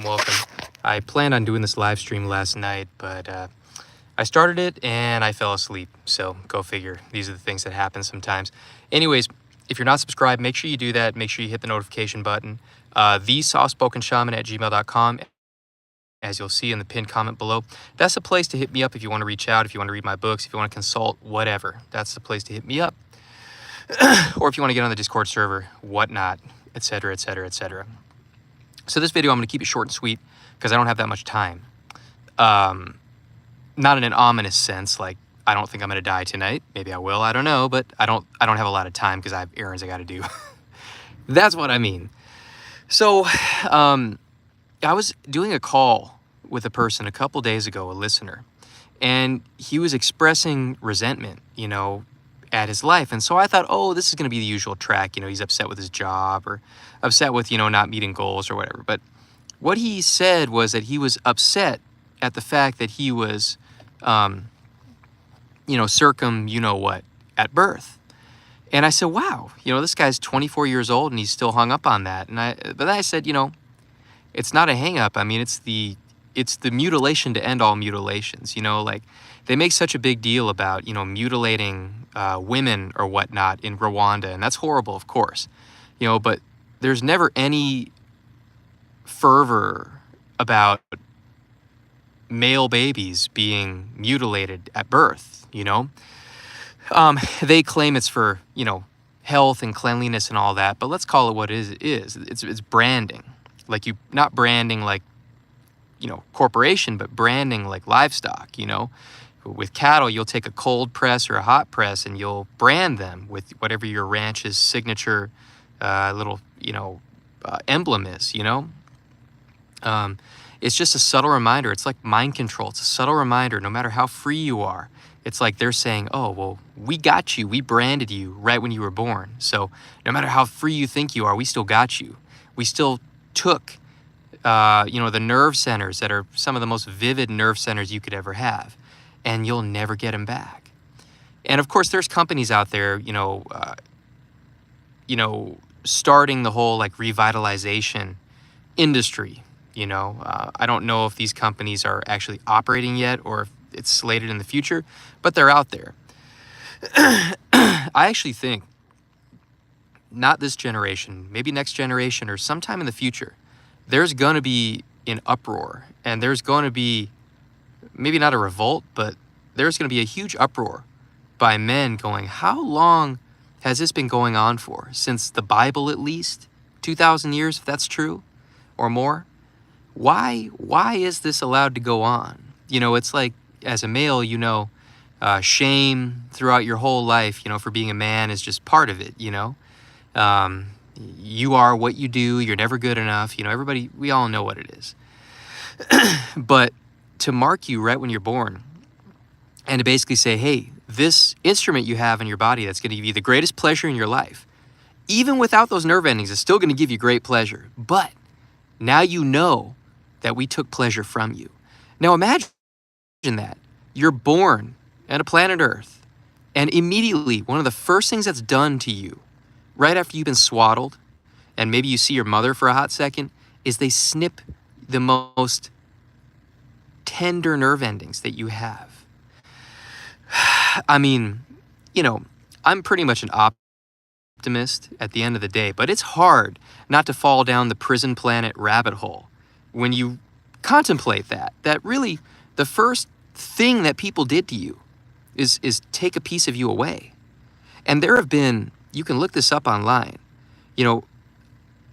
welcome. I planned on doing this live stream last night, but I started it and I fell asleep. So go figure. These are the things that happen sometimes. Anyways, if you're not subscribed, make sure you do that. Make sure you hit the notification button. TheSoftSpokenShaman@gmail.com, as you'll see in the pinned comment below. That's the place to hit me up if you want to reach out, if you want to read my books, if you want to consult, whatever. That's the place to hit me up. Or if you want to get on the Discord server, whatnot, etc., etc., etc. So this video, I'm going to keep it short and sweet because I don't have that much time. Not in an ominous sense, like I don't think I'm going to die tonight. Maybe I will, I don't know, but I don't have a lot of time because I have errands I got to do. That's what I mean. So I was doing a call with a person a couple days ago, a listener, and he was expressing resentment, at his life. And so I thought, oh, this is going to be the usual track. He's upset with his job or upset with, not meeting goals or whatever. But what he said was that he was upset at the fact that he was, what, at birth. And I said, wow, this guy's 24 years old and he's still hung up on that. But then I said, it's not a hang up. I mean, it's the mutilation to end all mutilations, like they make such a big deal about, mutilating women or whatnot in Rwanda. And that's horrible, of course, but there's never any fervor about male babies being mutilated at birth, They claim it's for, health and cleanliness and all that, but let's call it what it is. It's branding. Like not branding like, corporation, but branding like livestock, With cattle, you'll take a cold press or a hot press and you'll brand them with whatever your ranch's signature little, emblem is, It's just a subtle reminder. It's like mind control. It's a subtle reminder. No matter how free you are, it's like they're saying, oh, well, we got you. We branded you right when you were born. So no matter how free you think you are, we still got you. We still took, the nerve centers that are some of the most vivid nerve centers you could ever have, and you'll never get them back. And of course, there's companies out there, starting the whole like revitalization industry. I don't know if these companies are actually operating yet or if it's slated in the future, but they're out there. I actually think not this generation, maybe next generation or sometime in the future, there's going to be an uproar and there's going to be maybe not a revolt, but there's going to be a huge uproar by men going, how long has this been going on for? Since the Bible, at least 2,000 years, if that's true or more. Why is this allowed to go on? It's like as a male, shame throughout your whole life, for being a man is just part of it, you are what you do. You're never good enough. Everybody, we all know what it is. But to mark you right when you're born and to basically say, hey, this instrument you have in your body that's going to give you the greatest pleasure in your life, even without those nerve endings, is still going to give you great pleasure. But now you know that we took pleasure from you. Now imagine that. You're born at a planet Earth, and immediately one of the first things that's done to you, right after you've been swaddled, and maybe you see your mother for a hot second, is they snip the most tender nerve endings that you have. I mean, I'm pretty much an optimist at the end of the day, but it's hard not to fall down the prison planet rabbit hole when you contemplate that really the first thing that people did to you is take a piece of you away. And there have been, you can look this up online,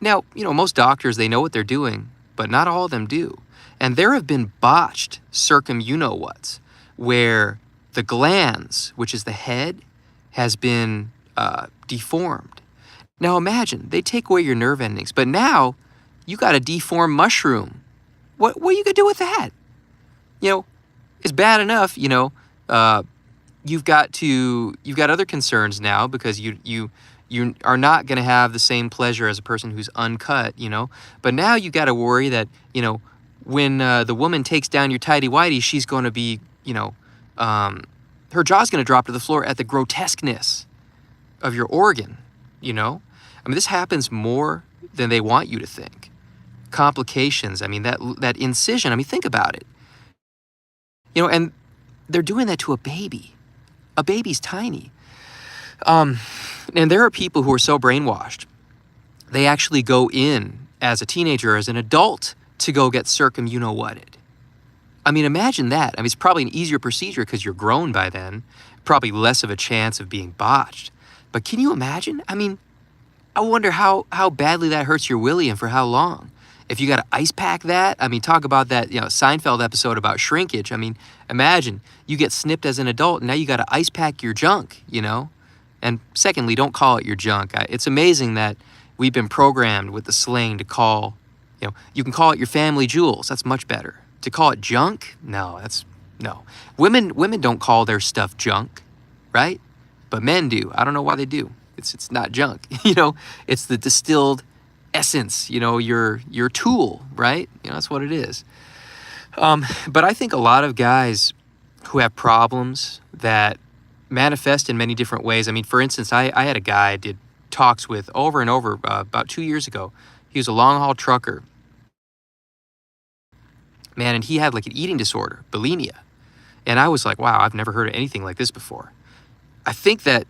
now, most doctors, they know what they're doing, but not all of them do. And there have been botched you-know-whats, where the glands, which is the head, has been deformed. Now imagine, they take away your nerve endings, but now you got a deformed mushroom. What are you going to do with that? It's bad enough, you've got other concerns now because you are not going to have the same pleasure as a person who's uncut, but now you got to worry that, when the woman takes down your tighty-whitey, she's going to be, her jaw's going to drop to the floor at the grotesqueness of your organ, I mean, this happens more than they want you to think. complications. I mean, that incision, I mean, think about it. And they're doing that to a baby. A baby's tiny. And there are people who are so brainwashed, they actually go in as a teenager, as an adult, to go get you-know-whatted. I mean, imagine that. I mean, it's probably an easier procedure because you're grown by then, probably less of a chance of being botched. But can you imagine? I mean, I wonder how badly that hurts your willy and for how long. If you got to ice pack that, I mean, talk about that, Seinfeld episode about shrinkage. I mean, imagine you get snipped as an adult and now you got to ice pack your junk, And secondly, don't call it your junk. It's amazing that we've been programmed with the slang to call, you can call it your family jewels. That's much better. To call it junk? No. Women don't call their stuff junk, right? But men do. I don't know why they do. It's not junk, It's the distilled essence, your tool, right? That's what it is. But I think a lot of guys who have problems that manifest in many different ways. I mean, for instance, I had a guy I did talks with over and over about 2 years ago. He was a long-haul trucker. Man, and he had like an eating disorder, bulimia. And I was like, wow, I've never heard of anything like this before. I think that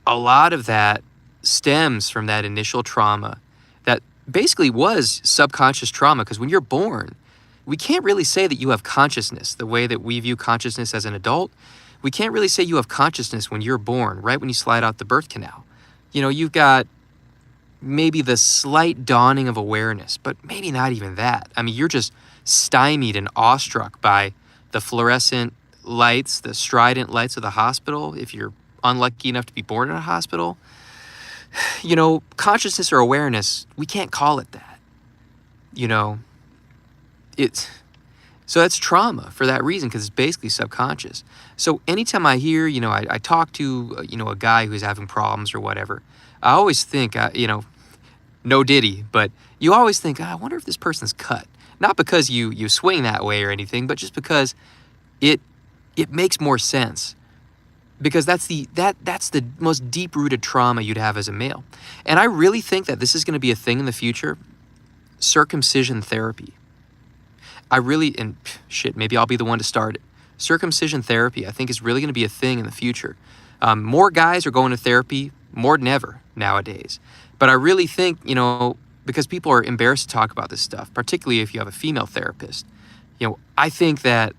a lot of that stems from that initial trauma that basically was subconscious trauma, because when you're born, we can't really say that you have consciousness the way that we view consciousness as an adult. We can't really say you have consciousness when you're born, right when you slide out the birth canal. You've got maybe the slight dawning of awareness, but maybe not even that. I mean, you're just stymied and awestruck by the fluorescent lights, the strident lights of the hospital, if you're unlucky enough to be born in a hospital. Consciousness or awareness, we can't call it that. So that's trauma for that reason, because it's basically subconscious. So anytime I hear, I talk to, a guy who's having problems or whatever, I always think, no diddy, but you always think, I wonder if this person's cut. Not because you swing that way or anything, but just because it makes more sense. Because that's the most deep-rooted trauma you'd have as a male. And I really think that this is going to be a thing in the future, circumcision therapy. Maybe I'll be the one to start it. Circumcision therapy, I think, is really going to be a thing in the future. More guys are going to therapy more than ever nowadays. But I really think, because people are embarrassed to talk about this stuff, particularly if you have a female therapist, I think that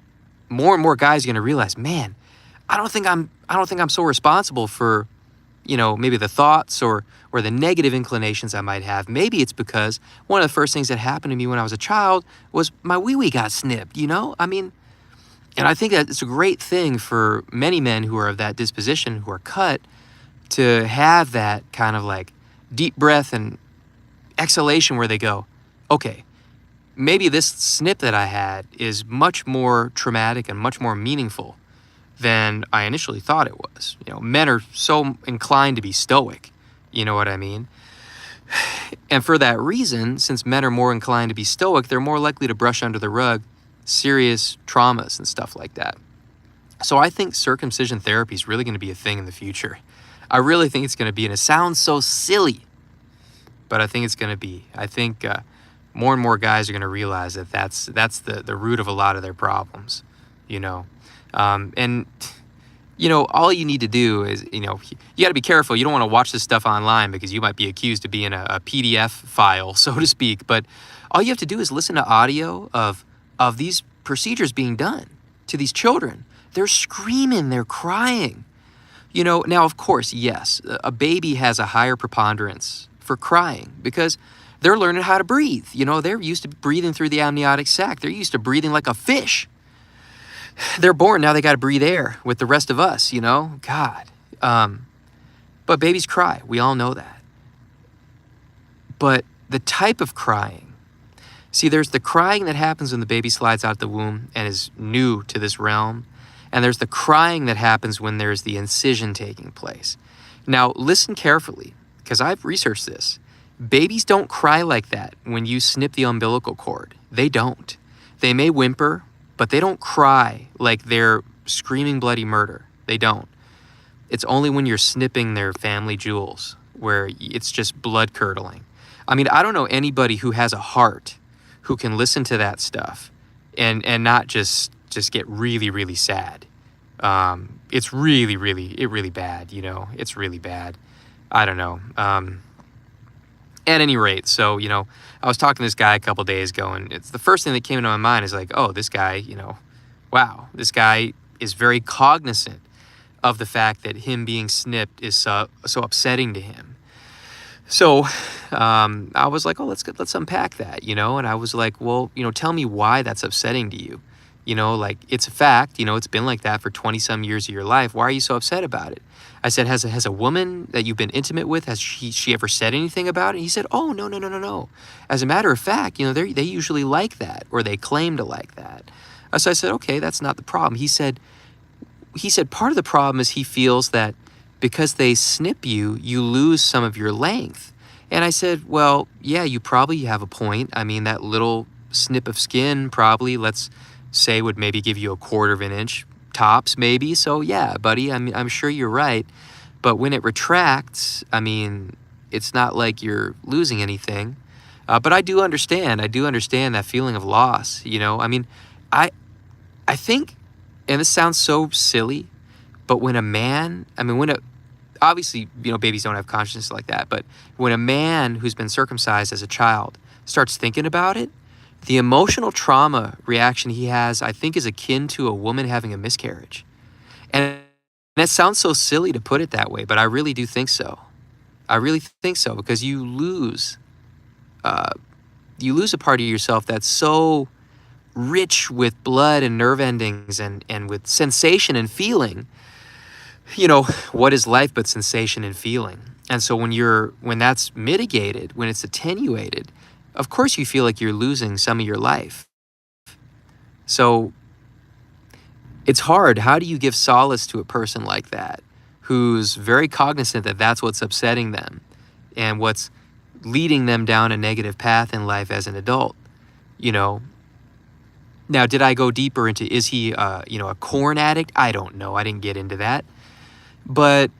more and more guys are going to realize, man, I don't think I'm so responsible for, maybe the thoughts or the negative inclinations I might have. Maybe it's because one of the first things that happened to me when I was a child was my wee-wee got snipped, I mean, and I think that it's a great thing for many men who are of that disposition, who are cut, to have that kind of like deep breath and exhalation where they go, okay, maybe this snip that I had is much more traumatic and much more meaningful than I initially thought it was. Men are so inclined to be stoic, you know what I mean? And for that reason, since men are more inclined to be stoic, they're more likely to brush under the rug serious traumas and stuff like that. So I think circumcision therapy is really going to be a thing in the future. I really think it's going to be, and it sounds so silly, but I think it's going to be. I think more and more guys are going to realize that that's the root of a lot of their problems, And, all you need to do is, you got to be careful. You don't want to watch this stuff online because you might be accused of being a PDF file, so to speak. But all you have to do is listen to audio of these procedures being done to these children. They're screaming, they're crying. Now, of course, yes, a baby has a higher preponderance for crying because they're learning how to breathe. They're used to breathing through the amniotic sac. They're used to breathing like a fish. They're born, now they got to breathe air with the rest of us, God. But babies cry. We all know that. But the type of crying, see, there's the crying that happens when the baby slides out the womb and is new to this realm. And there's the crying that happens when there's the incision taking place. Now, listen carefully, because I've researched this. Babies don't cry like that when you snip the umbilical cord. They don't. They may whimper, but they don't cry like they're screaming bloody murder. They don't. It's only when you're snipping their family jewels where it's just blood curdling. I mean, I don't know anybody who has a heart who can listen to that stuff and not just get really, really sad. It's really bad, it's really bad. I don't know. At any rate, so, I was talking to this guy a couple days ago, and it's the first thing that came into my mind is like, oh, this guy, wow, this guy is very cognizant of the fact that him being snipped is so upsetting to him. So I was like, oh, let's unpack that, and I was like, well, tell me why that's upsetting to you. Like, it's a fact, it's been like that for 20 some years of your life. Why are you so upset about it? I said, has a woman that you've been intimate with, has she ever said anything about it? He said, oh, no, no, no, no, no. As a matter of fact, they usually like that, or they claim to like that. So I said, okay, that's not the problem. He said, part of the problem is he feels that because they snip you, you lose some of your length. And I said, well, yeah, you probably have a point. I mean, that little snip of skin probably, let's say, would maybe give you a 1/4 of an inch tops, maybe. So yeah, buddy, I'm sure you're right. But when it retracts, I mean, it's not like you're losing anything. But I do understand that feeling of loss. I mean, I think, and this sounds so silly, but when a man, obviously, babies don't have consciousness like that, but when a man who's been circumcised as a child starts thinking about it, the emotional trauma reaction he has, I think, is akin to a woman having a miscarriage. And that sounds so silly to put it that way, but I really do think so. I really think so, because you lose a part of yourself that's so rich with blood and nerve endings and with sensation and feeling. What is life but sensation and feeling? And so when that's mitigated, when it's attenuated, of course you feel like you're losing some of your life. So it's hard. How do you give solace to a person like that, who's very cognizant that that's what's upsetting them and what's leading them down a negative path in life as an adult? Now, did I go deeper into, is he, a corn addict? I don't know. I didn't get into that. But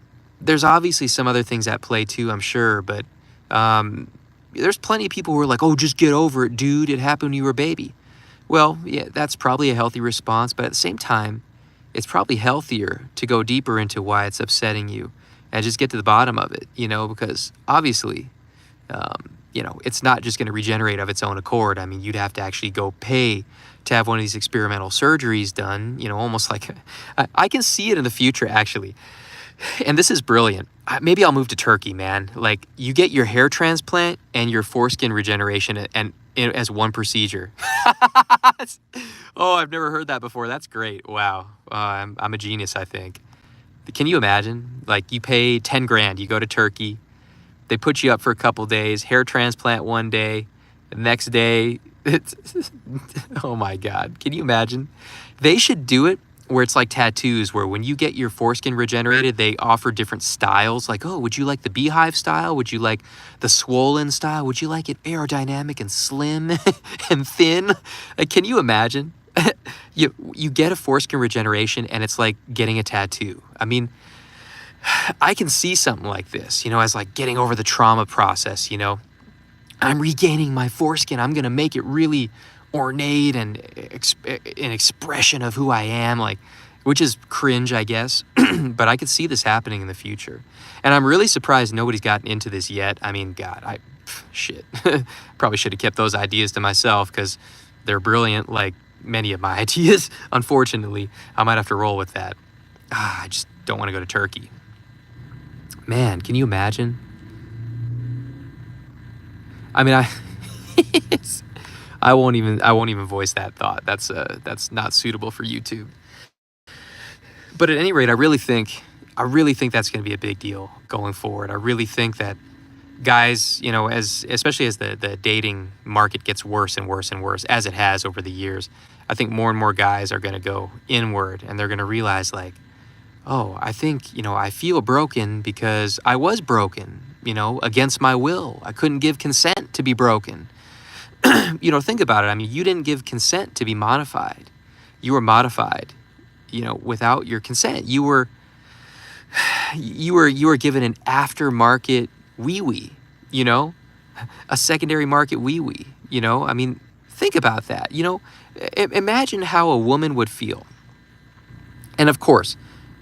there's obviously some other things at play too, I'm sure. But there's plenty of people who are like, oh, just get over it, dude. It happened when you were a baby. Well, yeah, that's probably a healthy response. But at the same time, it's probably healthier to go deeper into why it's upsetting you and just get to the bottom of it, because obviously, it's not just going to regenerate of its own accord. I mean, you'd have to actually go pay to have one of these experimental surgeries done, almost like, I can see it in the future, actually. And this is brilliant. Maybe I'll move to Turkey, man. Like, you get your hair transplant and your foreskin regeneration and as one procedure. Oh, I've never heard that before. That's great. Wow. I'm a genius, I think. Can you imagine? Like, you pay 10 grand, you go to Turkey, they put you up for a couple days, hair transplant one day, the next day, oh my God. Can you imagine? They should do it where it's like tattoos, where when you get your foreskin regenerated, they offer different styles. Like, oh, would you like the beehive style? Would you like the swollen style? Would you like it aerodynamic and slim and thin? Like, can you imagine? You get a foreskin regeneration and it's like getting a tattoo. I mean, I can see something like this, as like getting over the trauma process, I'm regaining my foreskin. I'm going to make it really ornate and an expression of who I am, like, which is cringe, I guess. But I could see this happening in the future. And I'm really surprised nobody's gotten into this yet. I mean, God, shit. Probably should have kept those ideas to myself because they're brilliant, like many of my ideas. Unfortunately, I might have to roll with that. I just don't want to go to Turkey. Man, can you imagine? I mean, I won't even voice that thought. That's not suitable for YouTube. But at any rate, I really think that's going to be a big deal going forward. I really think that guys, especially as the dating market gets worse and worse and worse, as it has over the years, I think more and more guys are going to go inward and they're going to realize, like, oh, I think, I feel broken because I was broken, against my will. I couldn't give consent to be broken. Think about it. I mean, you didn't give consent to be modified. You were modified, without your consent. You were given an aftermarket wee-wee, a secondary market wee-wee, I mean, Think about that. Imagine how a woman would feel. And of course,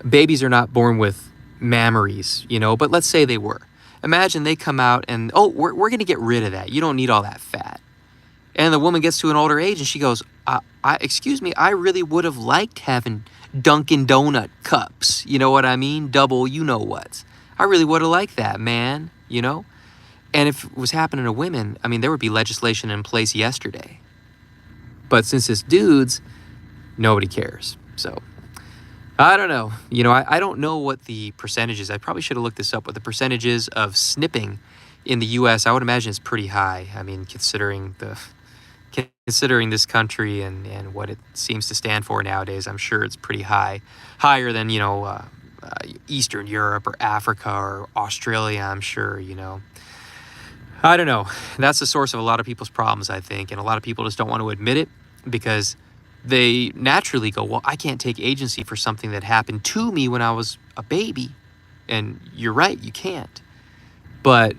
babies are not born with mammaries, but let's say they were. Imagine they come out and, oh, we're going to get rid of that. You don't need all that fat. And the woman gets to an older age and she goes, excuse me, I really would have liked having Dunkin' Donut cups. You know what I mean? Double, you know what. I really would have liked that, man, And if it was happening to women, I mean, there would be legislation in place yesterday. But since it's dudes, nobody cares. So, I don't know. I don't know what the percentage is. I probably should have looked this up. What the percentages of snipping in the U.S., I would imagine it's pretty high. I mean, considering this country and what it seems to stand for nowadays, I'm sure it's pretty high. Higher than, Eastern Europe or Africa or Australia, I'm sure, I don't know. That's the source of a lot of people's problems, I think. And a lot of people just don't want to admit it because they naturally go, well, I can't take agency for something that happened to me when I was a baby. And you're right, you can't. But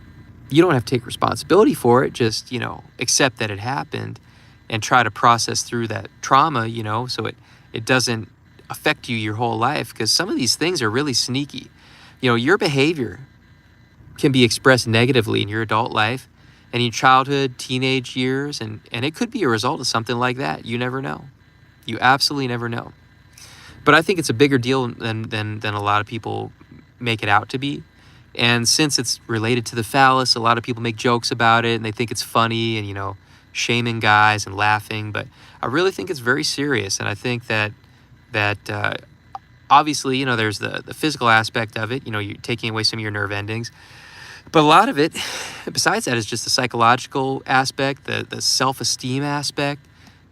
you don't have to take responsibility for it. Just, accept that it happened and try to process through that trauma, so it doesn't affect you your whole life. Because some of these things are really sneaky. Your behavior can be expressed negatively in your adult life and in your childhood, teenage years, and it could be a result of something like that. You never know. You absolutely never know. But I think it's a bigger deal than a lot of people make it out to be. And since it's related to the phallus, a lot of people make jokes about it and they think it's funny and, shaming guys and laughing. But I really think it's very serious. And I think that obviously, there's the physical aspect of it. You're taking away some of your nerve endings. But a lot of it, besides that, is just the psychological aspect, the self-esteem aspect,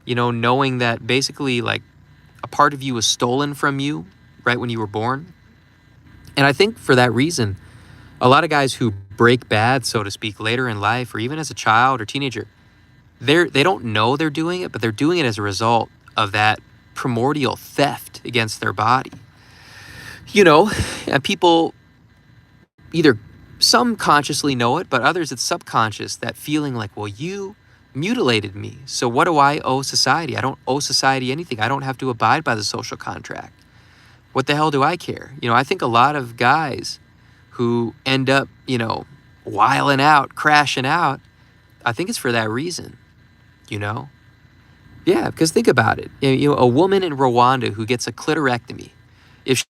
knowing that basically like a part of you was stolen from you right when you were born. And I think for that reason, a lot of guys who break bad, so to speak, later in life or even as a child or teenager, they don't know they're doing it, but they're doing it as a result of that primordial theft against their body. And people either some consciously know it, but others it's subconscious, that feeling like, well, you mutilated me. So what do I owe society? I don't owe society anything. I don't have to abide by the social contract. What the hell do I care? I think a lot of guys who end up, wiling out, crashing out, I think it's for that reason, Yeah, because think about it. A woman in Rwanda who gets a clitorectomy, if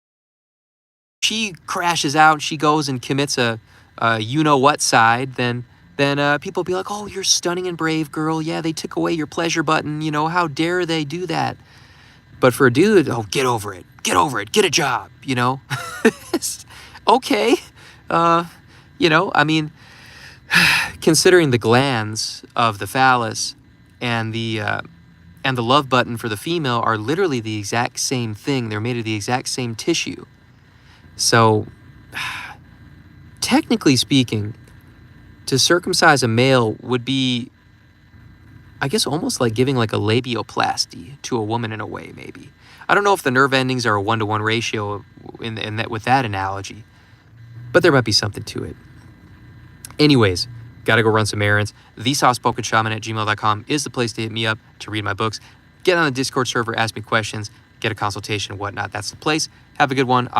she crashes out, she goes and commits a you-know-what side, then people be like, oh, you're stunning and brave, girl. Yeah, they took away your pleasure button. How dare they do that? But for a dude, oh, get over it, get a job, Okay. I mean, considering the glands of the phallus and the love button for the female are literally the exact same thing. They're made of the exact same tissue. So, technically speaking, to circumcise a male would be, I guess, almost like giving like a labioplasty to a woman in a way, maybe. I don't know if the nerve endings are a 1-to-1 ratio in that with that analogy, but there might be something to it. Anyways, gotta go run some errands. TheSoftSpokenShaman@gmail.com is the place to hit me up to read my books. Get on the Discord server, ask me questions, get a consultation, whatnot. That's the place. Have a good one.